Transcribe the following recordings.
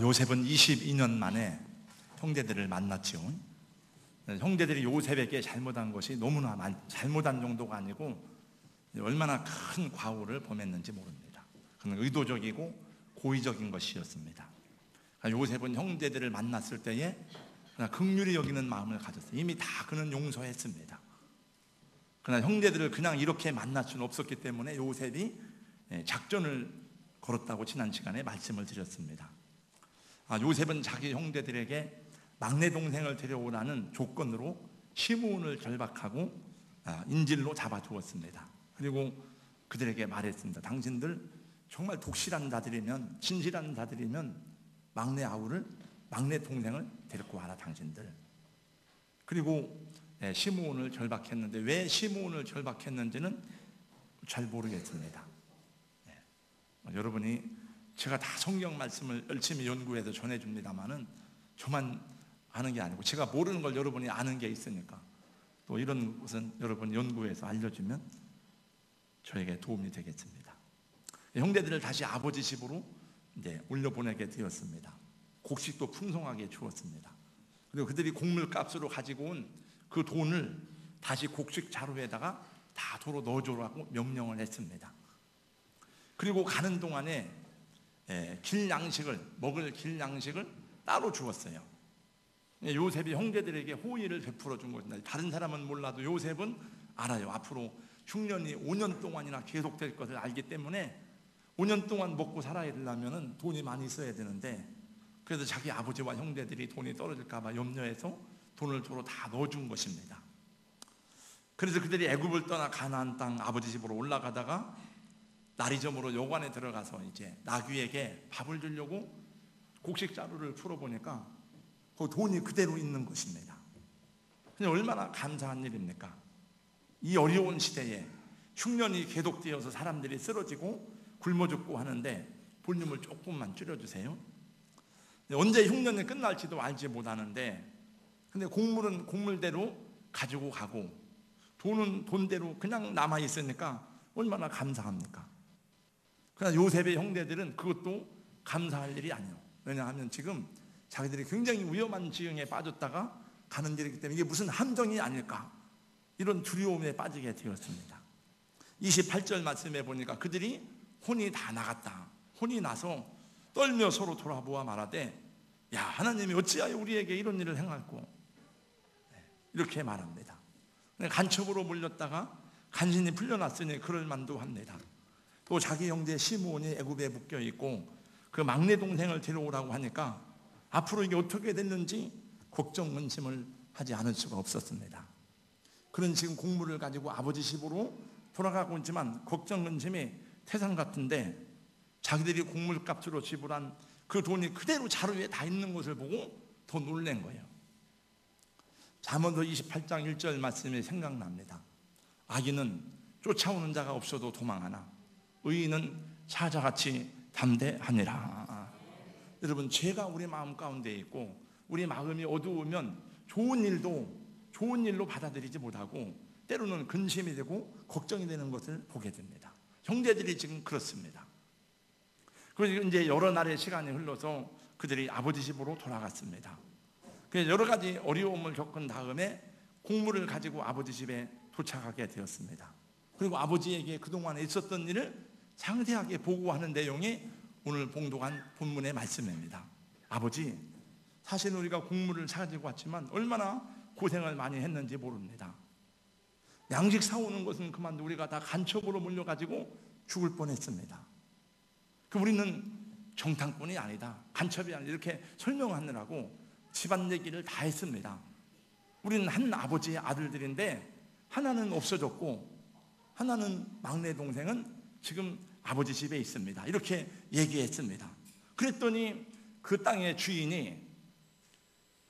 요셉은 22년 만에 형제들을 만났지요. 형제들이 요셉에게 잘못한 것이 너무나 잘못한 정도가 아니고 얼마나 큰 과오를 범했는지 모릅니다. 그는 의도적이고 고의적인 것이었습니다. 요셉은 형제들을 만났을 때에 긍휼히 여기는 마음을 가졌어요. 이미 다 그는 용서했습니다. 그러나 형제들을 그냥 이렇게 만날 수는 없었기 때문에 요셉이 작전을 걸었다고 지난 시간에 말씀을 드렸습니다. 요셉은 자기 형제들에게 막내 동생을 데려오라는 조건으로 시므온을 결박하고 인질로 잡아두었습니다. 그리고 그들에게 말했습니다. 당신들 정말 독실한 자들이면, 진실한 자들이면 막내 동생을 데리고 와라 당신들. 그리고 시므온을 결박했는데 왜 시므온을 결박했는지는 잘 모르겠습니다. 여러분이 제가 다 성경 말씀을 열심히 연구해서 전해줍니다만은 저만 아는 게 아니고 제가 모르는 걸 여러분이 아는 게 있으니까 또 이런 것은 여러분이 연구해서 알려주면 저에게 도움이 되겠습니다. 형제들을 다시 아버지 집으로 올려보내게 되었습니다. 곡식도 풍성하게 주었습니다. 그리고 그들이 곡물값으로 가지고 온 그 돈을 다시 곡식 자루에다가 다 도로 넣어주라고 명령을 했습니다. 그리고 가는 동안에 먹을 길 양식을 따로 주었어요. 요셉이 형제들에게 호의를 베풀어 준 것입니다. 다른 사람은 몰라도 요셉은 알아요. 앞으로 흉년이 5년 동안이나 계속될 것을 알기 때문에 5년 동안 먹고 살아야 되려면 돈이 많이 있어야 되는데, 그래서 자기 아버지와 형제들이 돈이 떨어질까 봐 염려해서 돈을 도로 다 넣어준 것입니다. 그래서 그들이 애굽을 떠나 가나안 땅 아버지 집으로 올라가다가 날이 저물어 여관에 들어가서 이제 나귀에게 밥을 주려고 곡식 자루를 풀어보니까 그 돈이 그대로 있는 것입니다. 얼마나 감사한 일입니까? 이 어려운 시대에 흉년이 계속되어서 사람들이 쓰러지고 굶어 죽고 하는데 볼륨을 조금만 줄여주세요. 언제 흉년이 끝날지도 알지 못하는데, 근데 곡물은 곡물대로 가지고 가고 돈은 돈대로 그냥 남아있으니까 얼마나 감사합니까? 그러나 요셉의 형제들은 그것도 감사할 일이 아니에요. 왜냐하면 지금 자기들이 굉장히 위험한 지형에 빠졌다가 가는 길이기 때문에 이게 무슨 함정이 아닐까, 이런 두려움에 빠지게 되었습니다. 28절 말씀에 보니까 그들이 혼이 다 나갔다. 혼이 나서 떨며 서로 돌아보아 말하되, 야, 하나님이 어찌하여 우리에게 이런 일을 행할꼬, 이렇게 말합니다. 간첩으로 몰렸다가 간신히 풀려났으니 그럴 만도 합니다. 또 자기 형제 시므온이 애굽에 묶여 있고 그 막내 동생을 데려오라고 하니까 앞으로 이게 어떻게 됐는지 걱정 근심을 하지 않을 수가 없었습니다. 그는 지금 곡물을 가지고 아버지 집으로 돌아가고 있지만 걱정 근심이 태산 같은데, 자기들이 곡물값으로 지불한 그 돈이 그대로 자루에 다 있는 것을 보고 더 놀란 거예요. 잠언서 28장 1절 말씀이 생각납니다. 악인은 쫓아오는 자가 없어도 도망하나 의인은 사자같이 담대하니라. 여러분, 죄가 우리 마음 가운데 있고 우리 마음이 어두우면 좋은 일로 받아들이지 못하고 때로는 근심이 되고 걱정이 되는 것을 보게 됩니다. 형제들이 지금 그렇습니다. 그래서 이제 여러 날의 시간이 흘러서 그들이 아버지 집으로 돌아갔습니다. 그래서 여러 가지 어려움을 겪은 다음에 곡물을 가지고 아버지 집에 도착하게 되었습니다. 그리고 아버지에게 그동안 있었던 일을 상세하게 보고하는 내용이 오늘 봉독한 본문의 말씀입니다. 아버지, 사실 우리가 곡물을 사가지고 왔지만 얼마나 고생을 많이 했는지 모릅니다. 양식 사오는 것은 그만두고 우리가 다 간첩으로 몰려가지고 죽을 뻔했습니다. 우리는 정탐꾼이 아니다, 간첩이 아니다, 이렇게 설명하느라고 집안 얘기를 다 했습니다. 우리는 한 아버지의 아들들인데 하나는 없어졌고 하나는 막내 동생은 지금 아버지 집에 있습니다, 이렇게 얘기했습니다. 그랬더니 그 땅의 주인이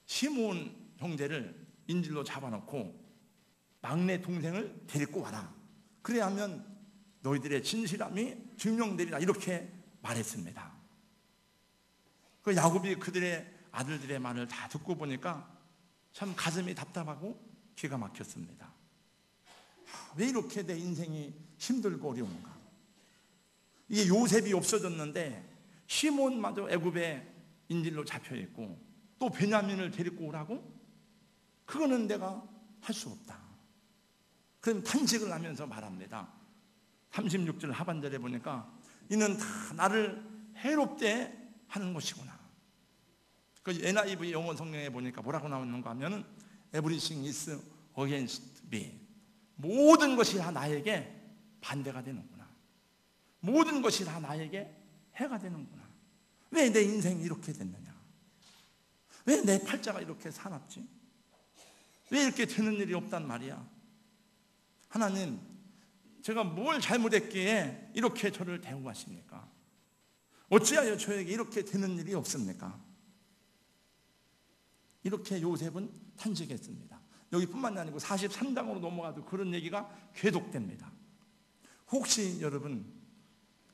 시므온 형제를 인질로 잡아놓고 막내 동생을 데리고 와라, 그래야 하면 너희들의 진실함이 증명되리라, 이렇게 말했습니다. 그 야곱이 그들의 아들들의 말을 다 듣고 보니까 참 가슴이 답답하고 기가 막혔습니다. 왜 이렇게 내 인생이 힘들고 어려운가? 이게 요셉이 없어졌는데 시몬마저 애굽에 인질로 잡혀 있고 또 베냐민을 데리고 오라고? 그거는 내가 할 수 없다. 그럼 탄식을 하면서 말합니다. 36절 하반절에 보니까 이는 다 나를 해롭게 하는 것이구나. 그 NIV 영어 성경에 보니까 뭐라고 나오는가 하면은 Everything is against me. 모든 것이 다 나에게 반대가 되는구나. 모든 것이 다 나에게 해가 되는구나. 왜 내 인생이 이렇게 됐느냐? 왜 내 팔자가 이렇게 사납지? 왜 이렇게 되는 일이 없단 말이야? 하나님, 제가 뭘 잘못했기에 이렇게 저를 대우하십니까? 어찌하여 저에게 이렇게 되는 일이 없습니까? 이렇게 요셉은 탄식했습니다. 여기뿐만이 아니고 43장으로 넘어가도 그런 얘기가 계속됩니다. 혹시 여러분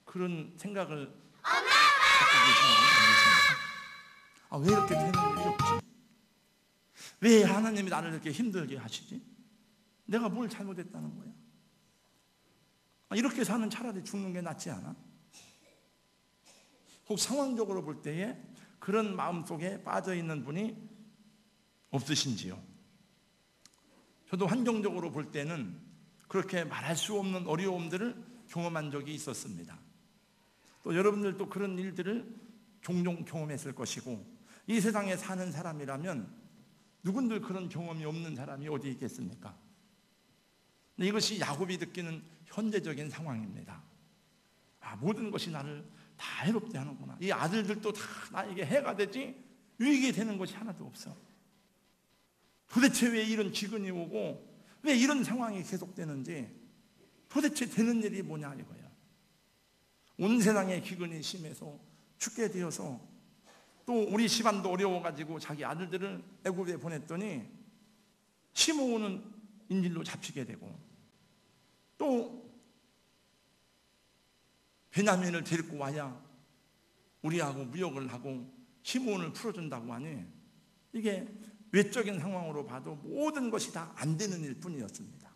그런 생각을 갖고 계시는 분이 아니십니까? 왜 이렇게 되는 일이 없지? 왜 하나님이 나를 이렇게 힘들게 하시지? 내가 뭘 잘못했다는 거야? 이렇게 사는 차라리 죽는 게 낫지 않아? 혹 상황적으로 볼 때에 그런 마음속에 빠져있는 분이 없으신지요? 저도 환경적으로 볼 때는 그렇게 말할 수 없는 어려움들을 경험한 적이 있었습니다. 또 여러분들도 그런 일들을 종종 경험했을 것이고, 이 세상에 사는 사람이라면 누군들 그런 경험이 없는 사람이 어디 있겠습니까? 이것이 야곱이 느끼는 현재적인 상황입니다. 모든 것이 나를 다 해롭게 하는구나. 이 아들들도 다 나에게 해가 되지 유익이 되는 것이 하나도 없어. 도대체 왜 이런 기근이 오고 왜 이런 상황이 계속되는지 도대체 되는 일이 뭐냐 이거야. 온 세상에 기근이 심해서 죽게 되어서 또 우리 집안도 어려워가지고 자기 아들들을 애굽에 보냈더니 시므온은 인질로 잡히게 되고 또 베냐민을 데리고 와야 우리하고 무역을 하고 시므온을 풀어준다고 하니 이게 외적인 상황으로 봐도 모든 것이 다 안 되는 일 뿐이었습니다.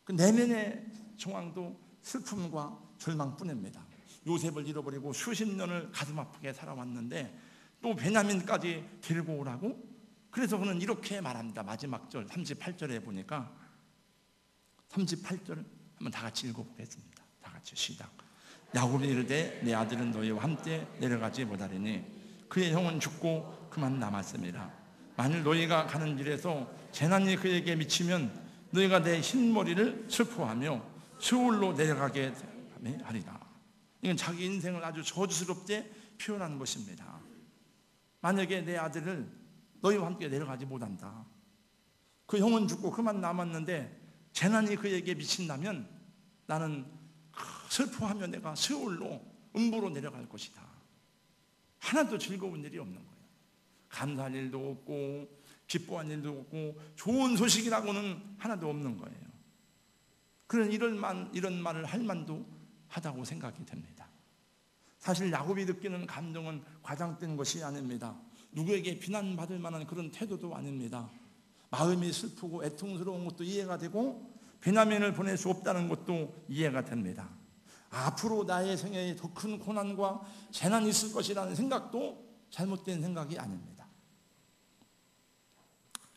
그 내면의 정황도 슬픔과 절망뿐입니다. 요셉을 잃어버리고 수십 년을 가슴 아프게 살아왔는데 또 베냐민까지 데리고 오라고? 그래서 그는 이렇게 말합니다. 마지막 절 38절에 보니까 38절 한번 다 같이 읽어보겠습니다. 다 같이 시작. 야곱이 이르되 내 아들은 너희와 함께 내려가지 못하리니 그의 형은 죽고 그만 남았습니다. 만일 너희가 가는 길에서 재난이 그에게 미치면 너희가 내 흰머리를 슬퍼하며 스울로 내려가게 하리라. 이건 자기 인생을 아주 저주스럽게 표현한 것입니다. 만약에 내 아들을 너희와 함께 내려가지 못한다. 그 형은 죽고 그만 남았는데 재난이 그에게 미친다면 나는 슬퍼하며 내가 스울로 음부로 내려갈 것이다. 하나도 즐거운 일이 없는 거예요. 감사할 일도 없고 기뻐할 일도 없고 좋은 소식이라고는 하나도 없는 거예요. 그런 이런 말을 할 만도 하다고 생각이 됩니다. 사실 야곱이 느끼는 감정은 과장된 것이 아닙니다. 누구에게 비난받을 만한 그런 태도도 아닙니다. 마음이 슬프고 애통스러운 것도 이해가 되고 베냐민을 보낼 수 없다는 것도 이해가 됩니다. 앞으로 나의 생애에 더 큰 고난과 재난이 있을 것이라는 생각도 잘못된 생각이 아닙니다.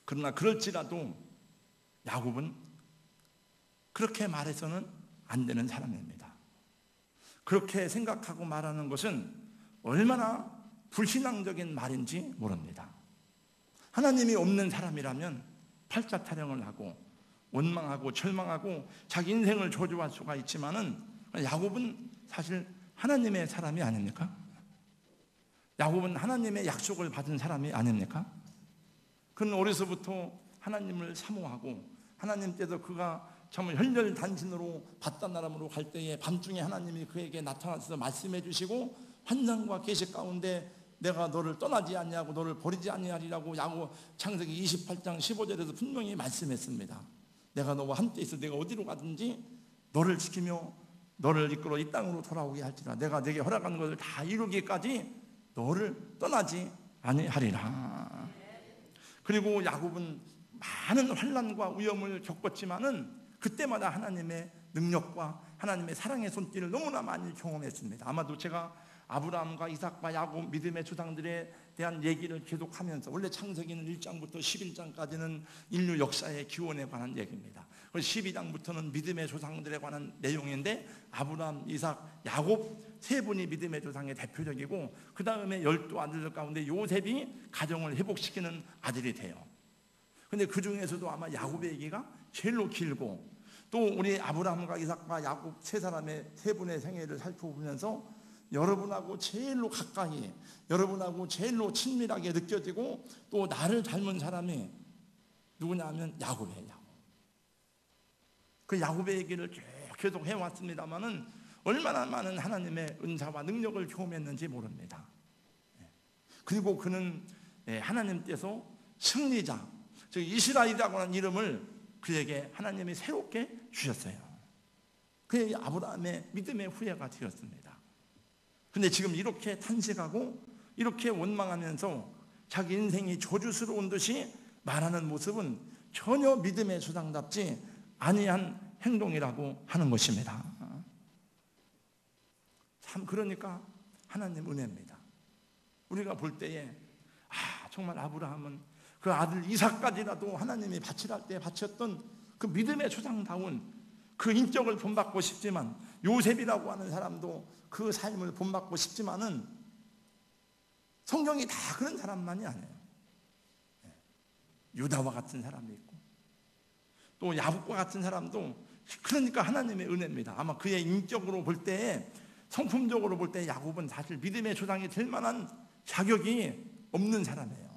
그러나 그럴지라도 야곱은 그렇게 말해서는 안 되는 사람입니다. 그렇게 생각하고 말하는 것은 얼마나 불신앙적인 말인지 모릅니다. 하나님이 없는 사람이라면 팔자 타령을 하고 원망하고 절망하고 자기 인생을 저주할 수가 있지만은 야곱은 사실 하나님의 사람이 아닙니까? 야곱은 하나님의 약속을 받은 사람이 아닙니까? 그는 어려서부터 하나님을 사모하고 하나님께서 그가 정말 혈혈단신으로 바다나람으로 갈 때에 밤중에 하나님이 그에게 나타나서 말씀해 주시고 환상과 계시 가운데 내가 너를 떠나지 않냐고 너를 버리지 아니하리라고 야곱 창세기 28장 15절에서 분명히 말씀했습니다. 내가 너와 함께 있어 내가 어디로 가든지 너를 지키며 너를 이끌어 이 땅으로 돌아오게 할지라 내가 내게 허락한 것을 다 이루기까지 너를 떠나지 아니하리라. 그리고 야곱은 많은 환난과 위험을 겪었지만은 그때마다 하나님의 능력과 하나님의 사랑의 손길을 너무나 많이 경험했습니다. 아마도 제가 아브라함과 이삭과 야곱 믿음의 조상들에 대한 얘기를 계속하면서, 원래 창세기는 1장부터 11장까지는 인류 역사의 기원에 관한 얘기입니다. 12장부터는 믿음의 조상들에 관한 내용인데, 아브라함, 이삭, 야곱 세 분이 믿음의 조상의 대표적이고, 그 다음에 12 아들들 가운데 요셉이 가정을 회복시키는 아들이 돼요. 근데 그 중에서도 아마 야곱의 얘기가 제일로 길고, 또 우리 아브라함과 이삭과 야곱 세 사람의 세 분의 생애를 살펴보면서 여러분하고 제일로 가까이, 여러분하고 제일로 친밀하게 느껴지고, 또 나를 닮은 사람이 누구냐 하면 야곱이에요. 야곱. 그 야곱의 얘기를 계속 해왔습니다만은 얼마나 많은 하나님의 은사와 능력을 경험했는지 모릅니다. 그리고 그는 하나님께서 승리자, 즉 이스라엘이라고 하는 이름을 그에게 하나님이 새롭게 주셨어요. 그의 아브라함의 믿음의 후예가 되었습니다. 근데 지금 이렇게 탄식하고 이렇게 원망하면서 자기 인생이 저주스러운 듯이 말하는 모습은 전혀 믿음의 조상답지 아니한 행동이라고 하는 것입니다. 참, 그러니까 하나님 은혜입니다. 우리가 볼 때에 정말 아브라함은 그 아들 이삭까지라도 하나님이 바치라 때 바쳤던 그 믿음의 조상다운 그 인격을 본받고 싶지만, 요셉이라고 하는 사람도 그 삶을 본받고 싶지만은 성경이 다 그런 사람만이 아니에요. 유다와 같은 사람이 있고, 또 야곱과 같은 사람도, 그러니까 하나님의 은혜입니다. 아마 그의 인격으로 볼 때에, 성품적으로 볼 때 야곱은 사실 믿음의 조상이 될 만한 자격이 없는 사람이에요.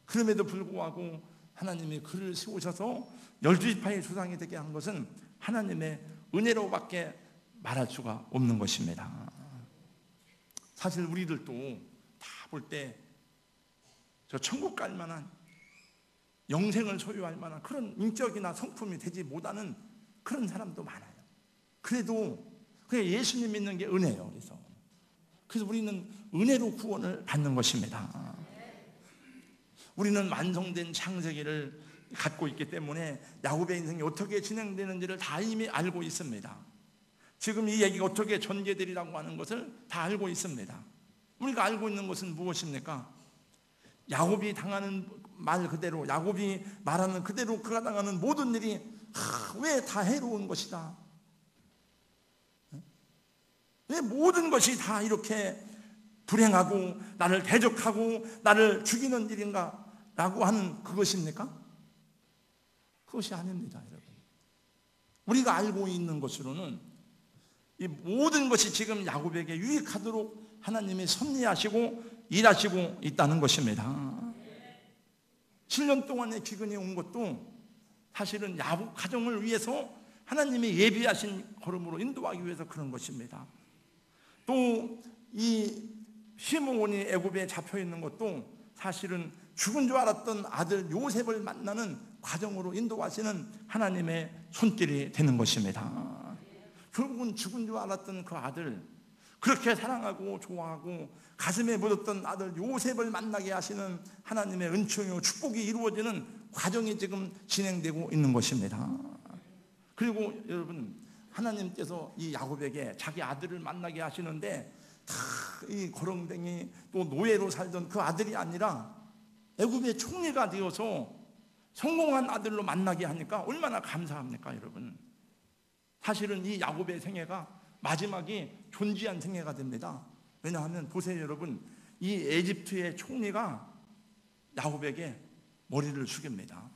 그럼에도 불구하고 하나님이 그를 세우셔서 12지파의 조상이 되게 한 것은 하나님의 은혜로밖에 말할 수가 없는 것입니다. 사실 우리들도 다 볼 때 저 천국 갈 만한, 영생을 소유할 만한 그런 인격이나 성품이 되지 못하는 그런 사람도 많아요. 그래도 그게 예수님 믿는 게 은혜예요. 그래서 우리는 은혜로 구원을 받는 것입니다. 우리는 완성된 창세기를 갖고 있기 때문에 야곱의 인생이 어떻게 진행되는지를 다 이미 알고 있습니다. 지금 이 얘기가 어떻게 전개되리라고 하는 것을 다 알고 있습니다. 우리가 알고 있는 것은 무엇입니까? 야곱이 당하는 말 그대로, 야곱이 말하는 그대로 그가 당하는 모든 일이 왜 다 해로운 것이다, 왜 모든 것이 다 이렇게 불행하고 나를 대적하고 나를 죽이는 일인가 라고 하는 그것입니까? 그것이 아닙니다, 여러분. 우리가 알고 있는 것으로는 이 모든 것이 지금 야곱에게 유익하도록 하나님이 섭리하시고 일하시고 있다는 것입니다. 7년 동안의 기근이 온 것도 사실은 야곱 가정을 위해서 하나님이 예비하신 걸음으로 인도하기 위해서 그런 것입니다. 또 이 시므온이 애굽에 잡혀 있는 것도 사실은 죽은 줄 알았던 아들 요셉을 만나는 과정으로 인도하시는 하나님의 손길이 되는 것입니다. 결국은 죽은 줄 알았던 그 아들, 그렇게 사랑하고 좋아하고 가슴에 묻었던 아들 요셉을 만나게 하시는 하나님의 은총이요 축복이 이루어지는 과정이 지금 진행되고 있는 것입니다. 그리고 여러분, 하나님께서 이 야곱에게 자기 아들을 만나게 하시는데 다 이 거렁댕이 또 노예로 살던 그 아들이 아니라 애굽의 총리가 되어서 성공한 아들로 만나게 하니까 얼마나 감사합니까, 여러분. 사실은 이 야곱의 생애가 마지막이 존귀한 생애가 됩니다. 왜냐하면 보세요, 여러분. 이 에집트의 총리가 야곱에게 머리를 숙입니다.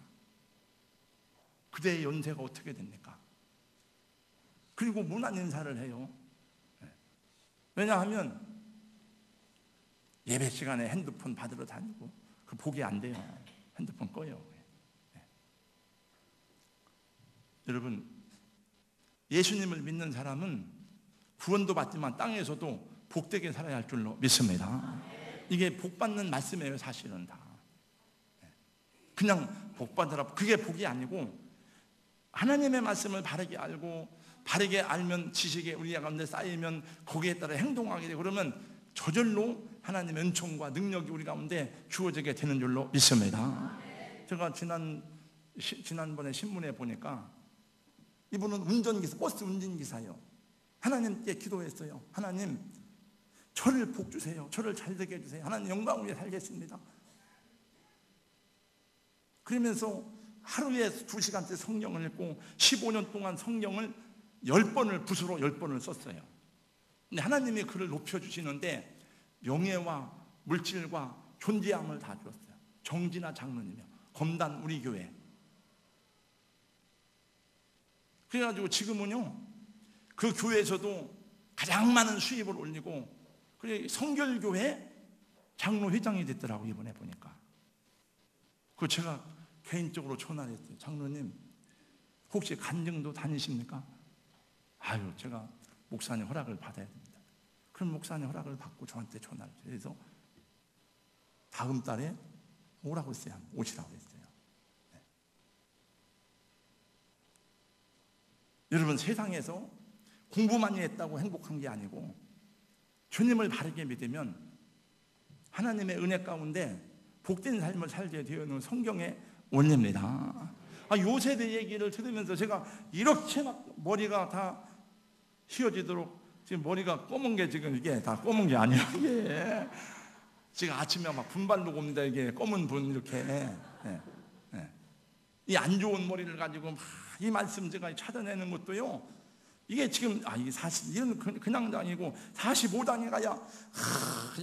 그대의 연세가 어떻게 됩니까? 그리고 문안 인사를 해요. 왜냐하면 예배 시간에 핸드폰 받으러 다니고 그 보기 안 돼요. 핸드폰 꺼요. 여러분, 예수님을 믿는 사람은 구원도 받지만 땅에서도 복되게 살아야 할 줄로 믿습니다. 이게 복받는 말씀이에요, 사실은 다. 그냥 복받으라, 그게 복이 아니고 하나님의 말씀을 바르게 알고 바르게 알면 지식이 우리 가운데 쌓이면 거기에 따라 행동하게 되고 그러면 저절로 하나님의 은총과 능력이 우리 가운데 주어지게 되는 줄로 믿습니다. 제가 지난번에 신문에 보니까 이분은 운전기사, 버스 운전기사예요. 하나님께 기도했어요. 하나님, 저를 복 주세요. 저를 잘되게 해주세요. 하나님 영광을 위해 살겠습니다. 그러면서 하루에 2시간째 성경을 읽고 15년 동안 성경을 10번을 붓으로 10번을 썼어요. 근데 하나님이 그를 높여주시는데 명예와 물질과 존재함을 다 주었어요. 정진아 장로님이요, 검단 우리 교회. 그래가지고 지금은요, 그 교회에서도 가장 많은 수입을 올리고, 그래 성결교회 장로회장이 됐더라고요. 이번에 보니까. 그 제가 개인적으로 전화했어요. 장로님, 혹시 간증도 다니십니까? 아유, 제가 목사님 허락을 받아야 됩니다. 그럼 목사님 허락을 받고 저한테 전화를 해서, 그래서 다음 달에 오라고 했어요. 오시라고 했어요. 네. 여러분, 세상에서 공부 많이 했다고 행복한 게 아니고, 주님을 바르게 믿으면 하나님의 은혜 가운데 복된 삶을 살게 되어는 성경의 원리입니다. 요셉의 얘기를 들으면서 제가 이렇게 막 머리가 다 휘어지도록, 지금 머리가 검은 게, 지금 이게 다 검은 게 아니에요. 이게 지금 아침에 막 분발로 옵니다. 이게 검은 분 이렇게. 이 안 좋은 머리를 가지고 막 이 말씀 제가 찾아내는 것도요, 이게 지금 이게 사실 이런 그냥 당이고 45당에 가야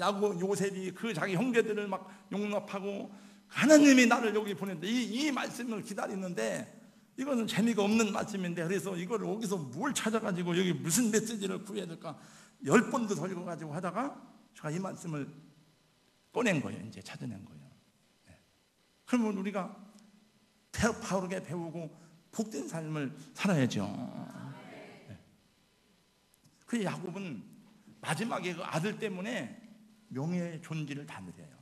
야곱 요셉이 그 자기 형제들을 막 용납하고 하나님이 나를 여기 보냈는데 이 말씀을 기다리는데, 이거는 재미가 없는 말씀인데, 그래서 이걸 여기서 뭘 찾아가지고 여기 무슨 메시지를 구해야 될까 10번도 더 읽어가지고 하다가 제가 이 말씀을 꺼낸 거예요. 이제 찾아낸 거예요. 그러면 우리가 바르게 배우고 복된 삶을 살아야죠. 그 야곱은 마지막에 그 아들 때문에 명예의 존재를 다 누려요.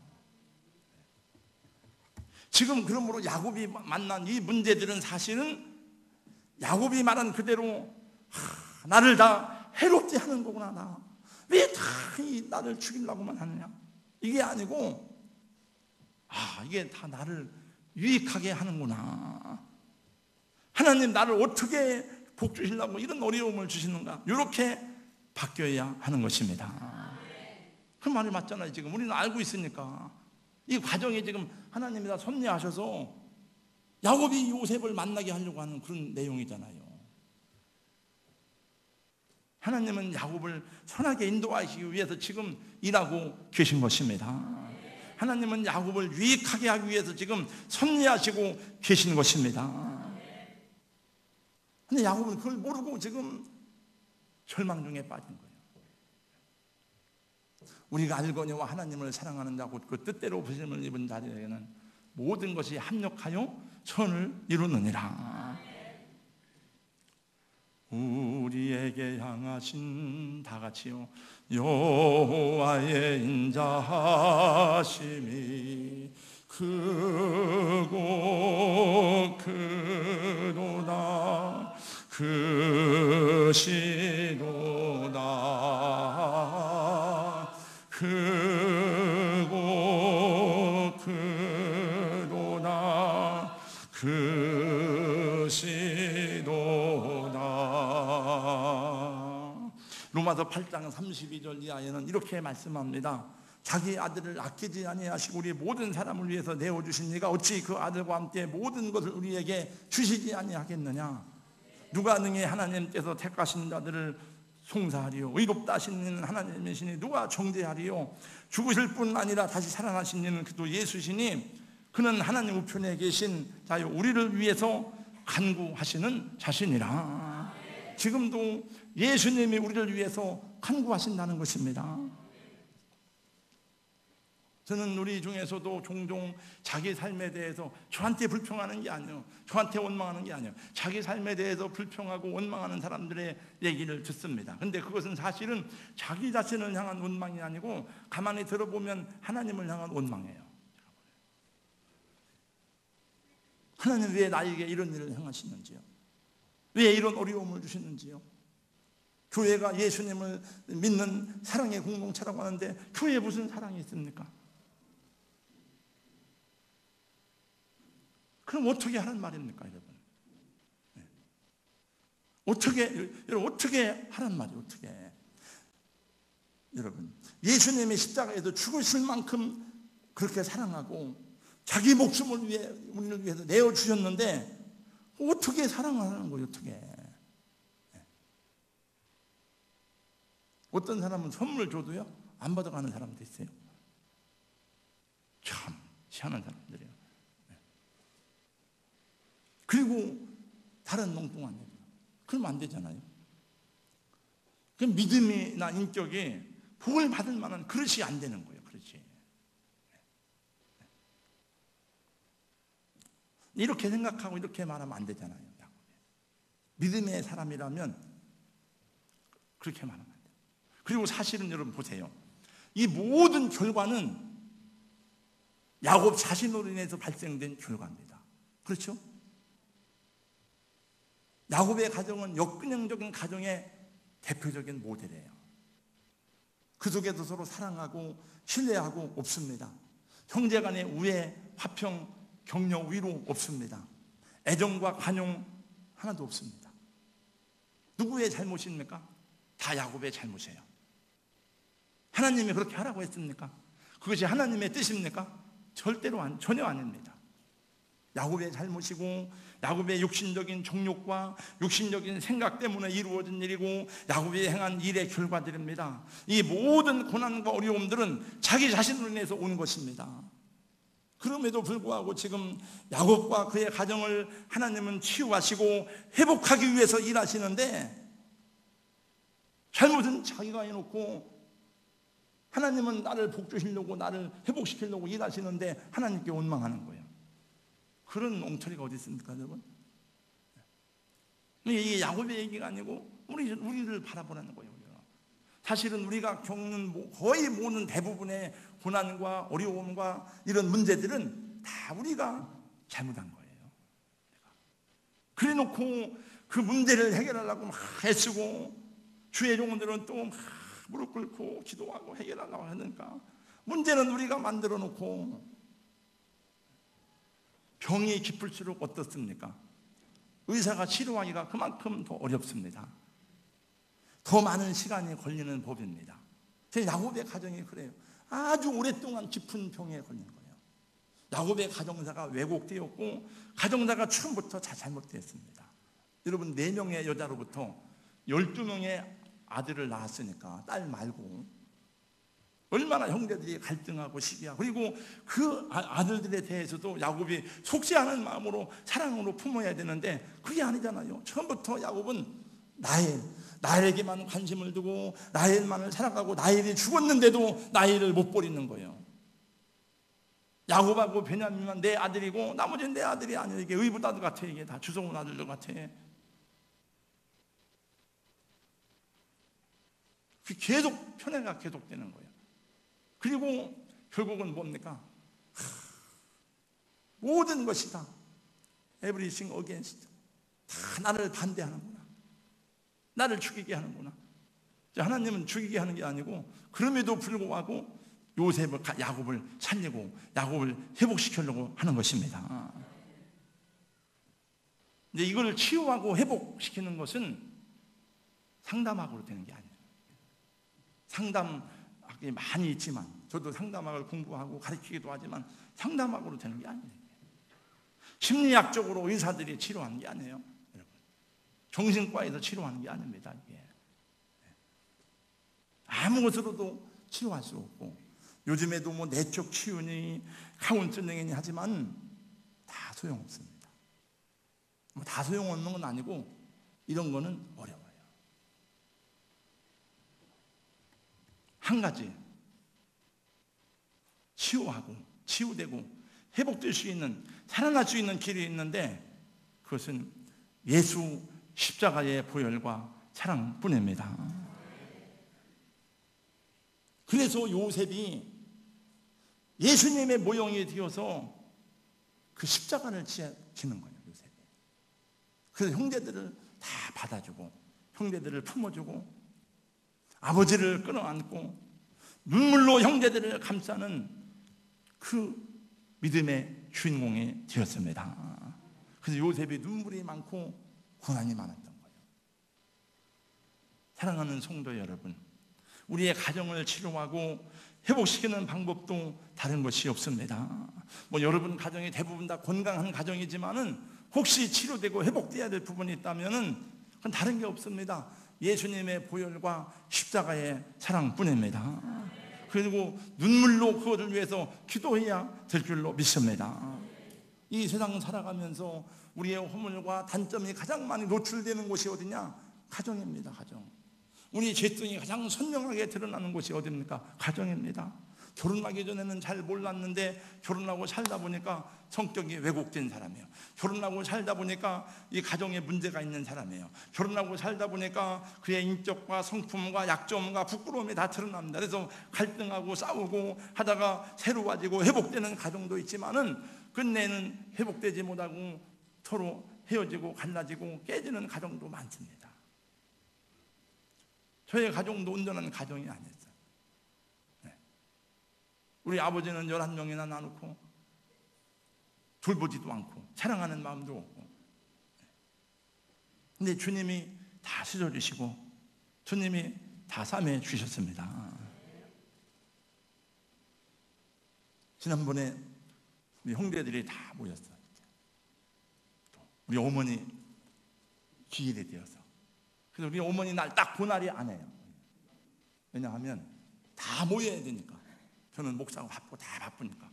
지금 그러므로 야곱이 만난 이 문제들은 사실은 야곱이 말한 그대로 나를 다 해롭게 하는 거구나. 왜 다 나를 죽이려고만 하느냐, 이게 아니고 이게 다 나를 유익하게 하는구나. 하나님 나를 어떻게 복 주시려고 이런 어려움을 주시는가, 이렇게 바뀌어야 하는 것입니다. 그 말이 맞잖아요. 지금 우리는 알고 있으니까. 이 과정이 지금 하나님이 다 섭리하셔서 야곱이 요셉을 만나게 하려고 하는 그런 내용이잖아요. 하나님은 야곱을 선하게 인도하시기 위해서 지금 일하고 계신 것입니다. 하나님은 야곱을 유익하게 하기 위해서 지금 섭리하시고 계신 것입니다. 근데 야곱은 그걸 모르고 지금 절망 중에 빠진 거예요. 우리가 알거니와 하나님을 사랑하는다고 그 뜻대로 부심을 입은 자들에게는 모든 것이 합력하여 선을 이루느니라. 우리에게 향하신, 다 같이요, 여호와의 인자하심이 크고 크도다, 크시도다, 크고 크도다, 크시도다. 로마서 8장 32절 이하에는 이렇게 말씀합니다. 자기 아들을 아끼지 아니하시고 우리 모든 사람을 위해서 내어주신 이가 어찌 그 아들과 함께 모든 것을 우리에게 주시지 아니하겠느냐. 누가 능히 하나님께서 택하신 자들을 송사하리요, 의롭다 하신 이는 하나님이시니 누가 정죄하리요. 죽으실 뿐 아니라 다시 살아나신 이는 그도 예수시니 그는 하나님 우편에 계신 자요 우리를 위해서 간구하시는 자신이라. 지금도 예수님이 우리를 위해서 간구하신다는 것입니다. 저는 우리 중에서도 종종 자기 삶에 대해서 저한테 불평하는 게 아니에요, 저한테 원망하는 게 아니에요, 자기 삶에 대해서 불평하고 원망하는 사람들의 얘기를 듣습니다. 근데 그것은 사실은 자기 자신을 향한 원망이 아니고 가만히 들어보면 하나님을 향한 원망이에요. 하나님 왜 나에게 이런 일을 행하시는지요? 왜 이런 어려움을 주시는지요? 교회가 예수님을 믿는 사랑의 공동체라고 하는데 교회에 무슨 사랑이 있습니까? 그럼 어떻게 하는 말입니까, 여러분? 여러분 어떻게 하란 말이에요? 어떻게? 여러분 예수님의 십자가에서 죽으실 만큼 그렇게 사랑하고 자기 목숨을 위해 우리를 위해서 내어 주셨는데 어떻게 사랑하는 거예요? 어떻게? 어떤 사람은 선물 줘도요 안 받아가는 사람도 있어요. 참 희한한 사람들이에요. 그리고 다른 엉뚱한 얘기. 그러면 안 되잖아요. 그 믿음이나 인격이 복을 받을 만한 그릇이 안 되는 거예요. 그렇지. 이렇게 생각하고 이렇게 말하면 안 되잖아요. 믿음의 사람이라면 그렇게 말하면 안 돼요. 그리고 사실은 여러분 보세요. 이 모든 결과는 야곱 자신으로 인해서 발생된 결과입니다. 그렇죠? 야곱의 가정은 역근형적인 가정의 대표적인 모델이에요. 그 속에도 서로 사랑하고 신뢰하고 없습니다. 형제 간의 우애, 화평, 격려, 위로 없습니다. 애정과 관용 하나도 없습니다. 누구의 잘못입니까? 다 야곱의 잘못이에요. 하나님이 그렇게 하라고 했습니까? 그것이 하나님의 뜻입니까? 전혀 아닙니다. 야곱의 잘못이고 야곱의 육신적인 정욕과 육신적인 생각 때문에 이루어진 일이고 야곱이 행한 일의 결과들입니다. 이 모든 고난과 어려움들은 자기 자신으로 인해서 온 것입니다. 그럼에도 불구하고 지금 야곱과 그의 가정을 하나님은 치유하시고 회복하기 위해서 일하시는데 잘못은 자기가 해놓고 하나님은 나를 복주시려고 나를 회복시키려고 일하시는데 하나님께 원망하는 거예요. 그런 엉터리가 어디 있습니까, 여러분? 이게 야곱의 얘기가 아니고 우리를 바라보라는 거예요. 사실은 우리가 겪는 거의 모든 대부분의 고난과 어려움과 이런 문제들은 다 우리가 잘못한 거예요. 그래 놓고 그 문제를 해결하려고 막 애쓰고 주의 종들은 또 막 무릎 꿇고 기도하고 해결하려고 하니까 문제는 우리가 만들어 놓고 병이 깊을수록 어떻습니까? 의사가 치료하기가 그만큼 더 어렵습니다. 더 많은 시간이 걸리는 법입니다. 야곱의 가정이 그래요. 아주 오랫동안 깊은 병에 걸린 거예요. 야곱의 가정사가 왜곡되었고 가정사가 처음부터 잘못되었습니다. 여러분 4명의 여자로부터 12명의 아들을 낳았으니까 딸 말고 얼마나 형제들이 갈등하고 시기하고 그리고 그 아들들에 대해서도 야곱이 속지 않은 마음으로 사랑으로 품어야 되는데 그게 아니잖아요. 처음부터 야곱은 나엘에게만 관심을 두고 나엘만을 사랑하고 나엘이 죽었는데도 나엘을 못 버리는 거예요. 야곱하고 베냐민만 내 아들이고 나머지는 내 아들이 아니에요. 이게 의붓 아들 같아. 이게 다 주성훈 아들들 같아. 계속 편애가 계속되는 거예요. 그리고 결국은 뭡니까? 모든 것이 다 everything against 다 나를 반대하는구나. 나를 죽이게 하는구나. 하나님은 죽이게 하는 게 아니고 그럼에도 불구하고 야곱을 살리고 야곱을 회복시키려고 하는 것입니다. 이제 이걸 치유하고 회복시키는 것은 상담학으로 되는 게 아니에요. 상담학이 많이 있지만 저도 상담학을 공부하고 가르치기도 하지만 상담학으로 되는 게 아니에요. 심리학적으로 의사들이 치료하는 게 아니에요. 여러분. 정신과에서 치료하는 게 아닙니다. 이게. 아무 것으로도 치료할 수 없고 요즘에도 뭐 내적 치유니 카운슬링이니 하지만 다 소용없습니다. 뭐 다 소용없는 건 아니고 이런 거는 어려워요. 한 가지 치유하고 치유되고 회복될 수 있는 살아날 수 있는 길이 있는데 그것은 예수 십자가의 보혈과 사랑뿐입니다. 그래서 요셉이 예수님의 모형이 되어서 그 십자가를 지는 거예요. 요셉이. 그래서 형제들을 다 받아주고 형제들을 품어주고 아버지를 끌어안고 눈물로 형제들을 감싸는 그 믿음의 주인공이 되었습니다. 그래서 요셉이 눈물이 많고 고난이 많았던 거예요. 사랑하는 성도 여러분, 우리의 가정을 치료하고 회복시키는 방법도 다른 것이 없습니다. 여러분 가정이 대부분 다 건강한 가정이지만은 혹시 치료되고 회복돼야 될 부분이 있다면은 그건 다른 게 없습니다. 예수님의 보혈과 십자가의 사랑뿐입니다. 그리고 눈물로 그것을 위해서 기도해야 될 줄로 믿습니다. 이 세상 살아가면서 우리의 허물과 단점이 가장 많이 노출되는 곳이 어디냐? 가정입니다. 가정. 우리 죄성이 가장 선명하게 드러나는 곳이 어디입니까? 가정입니다. 결혼하기 전에는 잘 몰랐는데 결혼하고 살다 보니까 성격이 왜곡된 사람이에요. 결혼하고 살다 보니까 이 가정에 문제가 있는 사람이에요. 결혼하고 살다 보니까 그의 인격과 성품과 약점과 부끄러움이 다 드러납니다. 그래서 갈등하고 싸우고 하다가 새로워지고 회복되는 가정도 있지만은 끝내는 회복되지 못하고 서로 헤어지고 갈라지고 깨지는 가정도 많습니다. 저의 가정도 온전한 가정이 아니었어요. 우리 아버지는 11명이나 나누고 돌보지도 않고 사랑하는 마음도 없고, 근데 주님이 다 씻어주시고 주님이 다 싸매 주셨습니다. 지난번에 우리 형제들이 다 모였어요. 우리 어머니 기일이 되어서. 그래서 우리 어머니 날 딱 보날이 안 해요. 왜냐하면 다 모여야 되니까. 저는 목사고 바쁘고 다 바쁘니까.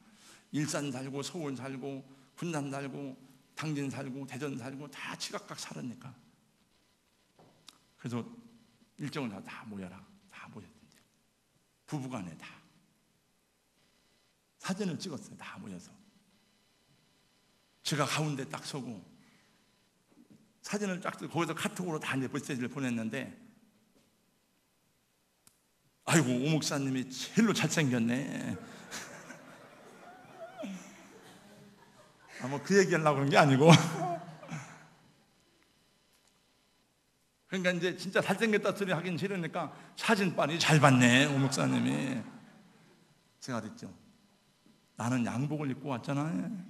일산 살고 서울 살고 군산 살고 당진 살고 대전 살고 다 지각각 살으니까. 그래서 일정을 다 모여라. 다 모였는데 부부간에 다 사진을 찍었어요. 다 모여서. 제가 가운데 딱 서고 사진을 딱 찍고 거기서 카톡으로 다 이제 메시지를 보냈는데, 아이고 오 목사님이 제일로 잘생겼네. 그 얘기하려고 그런 게 아니고 그러니까 이제 진짜 잘생겼다 소리 하긴 싫으니까 사진 빨리 잘 봤네 오 목사님이. 제가 그랬죠. 나는 양복을 입고 왔잖아요.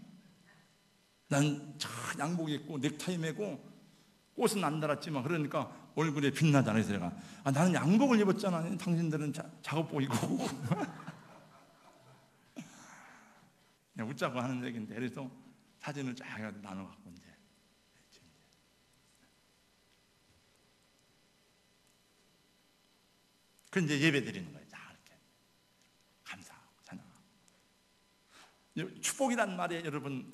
난 양복 입고 넥타이 매고 꽃은 안 달았지만 그러니까 얼굴에 빛나잖아요. 제가 나는 양복을 입었잖아요. 당신들은 작업복 입고 그냥 웃자고 하는 얘기인데, 그래서 사진을 쫙 나눠갖고 이제 그 이제 예배 드리는 거예요. 자, 이렇게 감사하고 찬양하고. 축복이란 말에 여러분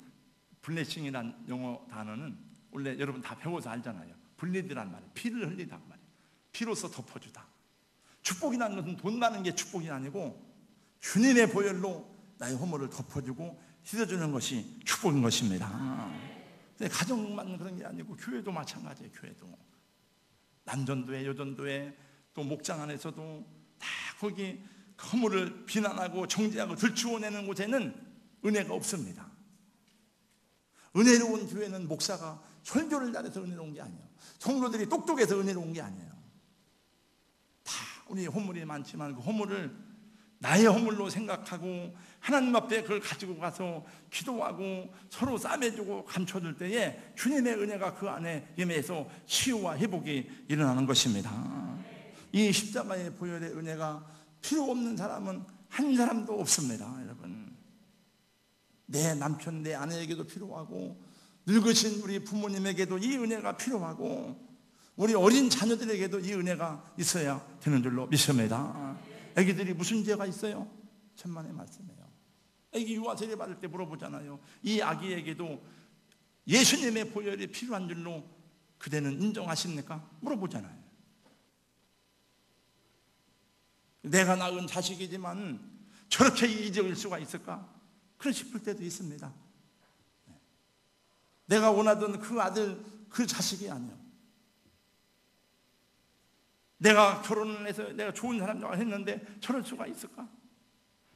블레싱이란 영어 단어는 원래 여러분 다 배워서 알잖아요. 블리드란 말이에요. 피를 흘리다 말이에요. 피로써 덮어주다. 축복이라는 것은 돈 많은 게 축복이 아니고 주님의 보혈로 나의 허물을 덮어주고 씻어주는 것이 축복인 것입니다. 가정만 그런 게 아니고 교회도 마찬가지예요. 교회도 남전도회, 여전도회, 또 목장 안에서도 다 거기 허물을 비난하고 정죄하고 들추어내는 곳에는 은혜가 없습니다. 은혜로운 교회는 목사가 설교를 잘해서 은혜로운 게 아니에요. 성도들이 똑똑해서 은혜로운 게 아니에요. 다 우리 허물이 많지만 그 허물을 나의 허물로 생각하고 하나님 앞에 그걸 가지고 가서 기도하고 서로 싸매주고 감춰줄 때에 주님의 은혜가 그 안에 임해서 치유와 회복이 일어나는 것입니다. 이 십자가의 보혈의 은혜가 필요 없는 사람은 한 사람도 없습니다. 여러분, 내 남편, 내 아내에게도 필요하고 늙으신 우리 부모님에게도 이 은혜가 필요하고 우리 어린 자녀들에게도 이 은혜가 있어야 되는 줄로 믿습니다. 애기들이 무슨 죄가 있어요? 천만의 말씀이에요. 애기 유아 세례 받을 때 물어보잖아요. 이 아기에게도 예수님의 보혈이 필요한 줄로 그대는 인정하십니까? 물어보잖아요. 내가 낳은 자식이지만 저렇게 이적일 수가 있을까? 그런 싶을 때도 있습니다. 내가 원하던 그 아들, 그 자식이 아니요. 내가 결혼을 해서 내가 좋은 사람과 했는데 저럴 수가 있을까?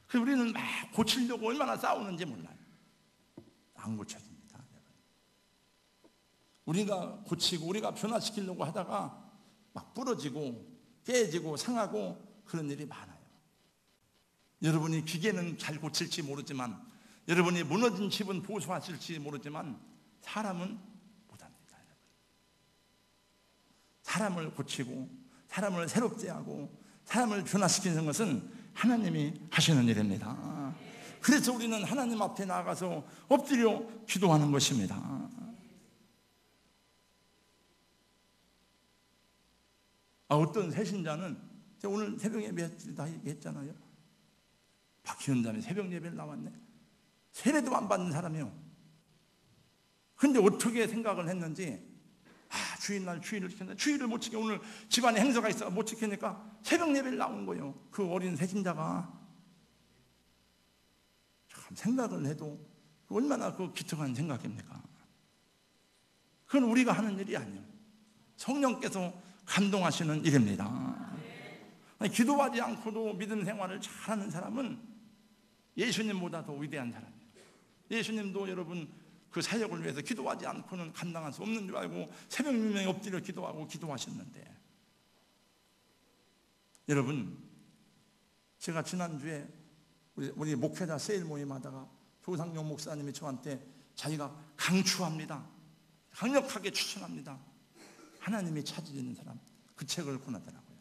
그래서 우리는 막 고치려고 얼마나 싸우는지 몰라요. 안 고쳐집니다. 우리가 고치고 우리가 변화시키려고 하다가 막 부러지고 깨지고 상하고 그런 일이 많아요. 여러분이 기계는 잘 고칠지 모르지만, 여러분이 무너진 집은 보수하실지 모르지만 사람은 못합니다. 사람을 고치고 사람을 새롭게 하고 사람을 변화시키는 것은 하나님이 하시는 일입니다. 그래서 우리는 하나님 앞에 나가서 엎드려 기도하는 것입니다. 어떤 새신자는 제가 오늘 새벽 예배 다 얘기했잖아요. 박희연자매 새벽 예배를 나왔네. 세례도 안 받는 사람이요. 근데 어떻게 생각을 했는지 주일날 주일을 지켰는데 주일을 못 지켜 오늘 집안에 행사가 있어 못 지키니까 새벽 예배를 나온 거예요. 그 어린 새신자가 참 생각을 해도 얼마나 그 기특한 생각입니까? 그건 우리가 하는 일이 아니에요. 성령께서 감동하시는 일입니다. 기도하지 않고도 믿음 생활을 잘하는 사람은 예수님보다 더 위대한 사람이에요. 예수님도 여러분 그 사역을 위해서 기도하지 않고는 감당할 수 없는 줄 알고 새벽 유명에 엎드려 기도하고 기도하셨는데, 여러분 제가 지난주에 우리 목회자 세일 모임 하다가 조상용 목사님이 저한테 자기가 강추합니다, 강력하게 추천합니다, 하나님이 찾으시는 사람, 그 책을 권하더라고요.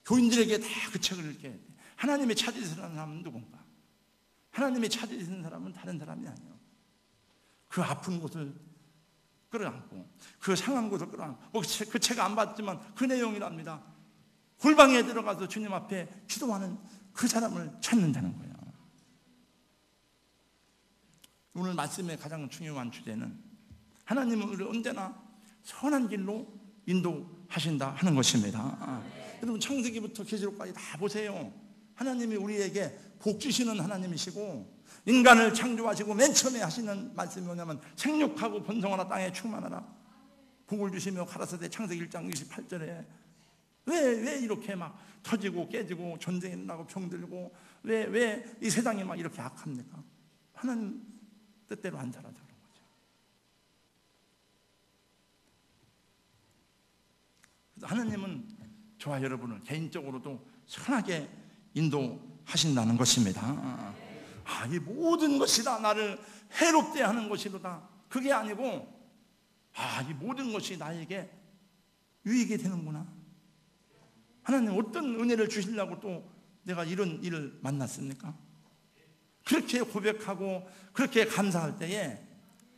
교인들에게 다 그 책을 읽게 돼. 하나님이 찾으시는 사람은 누군가? 하나님이 찾으시는 사람은 다른 사람이 아니에요. 그 아픈 곳을 끌어안고 그 상한 곳을 끌어안고 그 책 안 봤지만 그 내용이랍니다. 골방에 들어가서 주님 앞에 기도하는 그 사람을 찾는다는 거예요. 오늘 말씀의 가장 중요한 주제는 하나님은 우리를 언제나 선한 길로 인도하신다 하는 것입니다. 여러분 창세기부터 계시록까지 다 보세요. 하나님이 우리에게 복 주시는 하나님이시고 인간을 창조하시고 맨 처음에 하시는 말씀이 뭐냐면 생육하고 번성하라 땅에 충만하라 복을 주시며 가라사대 창세기 1장 28절에 왜 이렇게 막 터지고 깨지고 전쟁이 일어나고 병들고 왜 이 세상이 막 이렇게 악합니까? 하나님 뜻대로 안 살아서 그런 거죠. 그래서 하나님은 저와 여러분을 개인적으로도 선하게 인도하신다는 것입니다. 이 모든 것이 다 나를 해롭게 하는 것이로다, 그게 아니고 이 모든 것이 나에게 유익이 되는구나. 하나님 어떤 은혜를 주시려고 또 내가 이런 일을 만났습니까? 그렇게 고백하고 그렇게 감사할 때에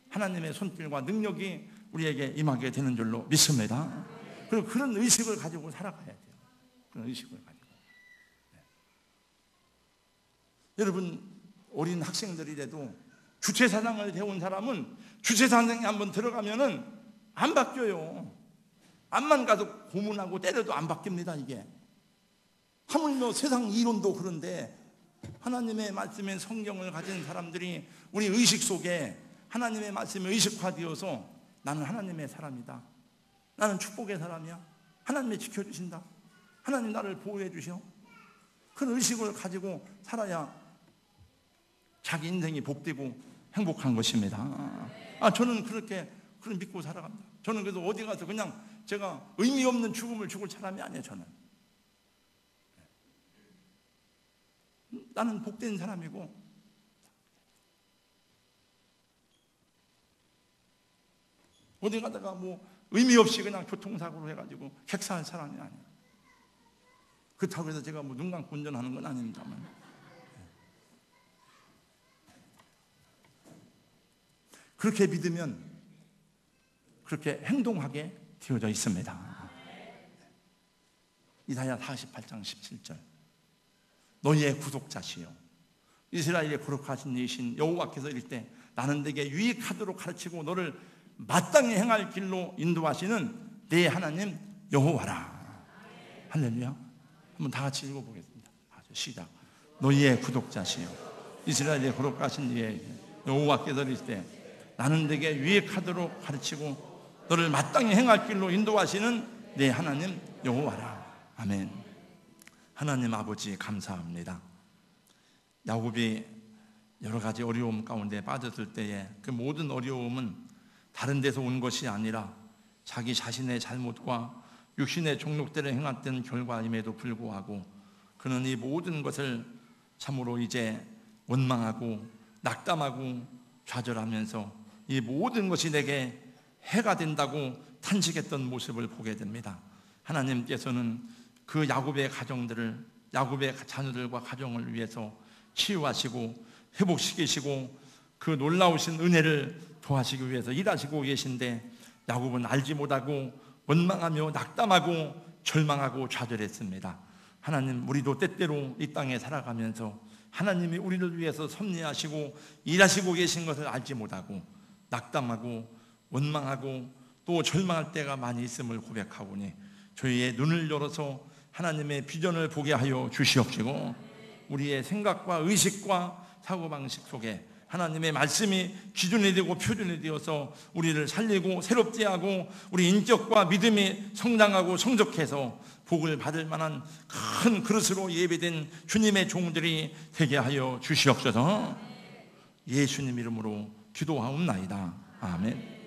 하나님의 손길과 능력이 우리에게 임하게 되는 줄로 믿습니다. 그리고 그런 의식을 가지고 살아가야 돼요. 그런 의식을 가지고. 여러분 어린 학생들이라도 주체사상을 배운 사람은 주체사상에 한번 들어가면은 안 바뀌어요. 암만 가서 고문하고 때려도 안 바뀝니다. 이게 하물며 세상 이론도 그런데 하나님의 말씀의 성경을 가진 사람들이 우리 의식 속에 하나님의 말씀이 의식화되어서 나는 하나님의 사람이다, 나는 축복의 사람이야, 하나님이 지켜주신다, 하나님 나를 보호해 주셔, 그런 의식을 가지고 살아야 자기 인생이 복되고 행복한 것입니다. 저는 그렇게 믿고 살아갑니다. 저는 그래서 어디 가서 그냥 제가 의미 없는 죽음을 죽을 사람이 아니에요. 저는 나는 복된 사람이고 어디 가다가 뭐 의미 없이 그냥 교통사고로 해가지고 객사할 사람이 아니에요. 그렇다고 해서 제가 뭐 눈 감고 운전하는 건 아닙니다만 그렇게 믿으면 그렇게 행동하게 되어져 있습니다. 이사야 48장 17절 너희의 구속자시요 이스라엘의 거룩하신 이신 여호와께서 이를 때 나는 네게 유익하도록 가르치고 너를 마땅히 행할 길로 인도하시는 네 하나님 여호와라. 할렐루야. 한번 다 같이 읽어보겠습니다. 시작. 너희의 구속자시요 이스라엘의 거룩하신 여호와께서 이를 때 나는 네게 유익하도록 가르치고 너를 마땅히 행할 길로 인도하시는 네 하나님 여호와라. 아멘. 하나님 아버지 감사합니다. 야곱이 여러 가지 어려움 가운데 빠졌을 때에 그 모든 어려움은 다른 데서 온 것이 아니라 자기 자신의 잘못과 육신의 종록대로 행했던 결과임에도 불구하고 그는 이 모든 것을 참으로 이제 원망하고 낙담하고 좌절하면서 이 모든 것이 내게 해가 된다고 탄식했던 모습을 보게 됩니다. 하나님께서는 그 야곱의 가정들을, 야곱의 자녀들과 가정을 위해서 치유하시고 회복시키시고 그 놀라우신 은혜를 도와주시기 위해서 일하시고 계신데, 야곱은 알지 못하고 원망하며 낙담하고 절망하고 좌절했습니다. 하나님, 우리도 때때로 이 땅에 살아가면서 하나님이 우리를 위해서 섭리하시고 일하시고 계신 것을 알지 못하고 낙담하고 원망하고 또 절망할 때가 많이 있음을 고백하오니 저희의 눈을 열어서 하나님의 비전을 보게 하여 주시옵시고, 우리의 생각과 의식과 사고방식 속에 하나님의 말씀이 기준이 되고 표준이 되어서 우리를 살리고 새롭게 하고 우리 인격과 믿음이 성장하고 성적해서 복을 받을 만한 큰 그릇으로 예배된 주님의 종들이 되게 하여 주시옵소서. 예수님 이름으로 기도하옵나이다. 아멘.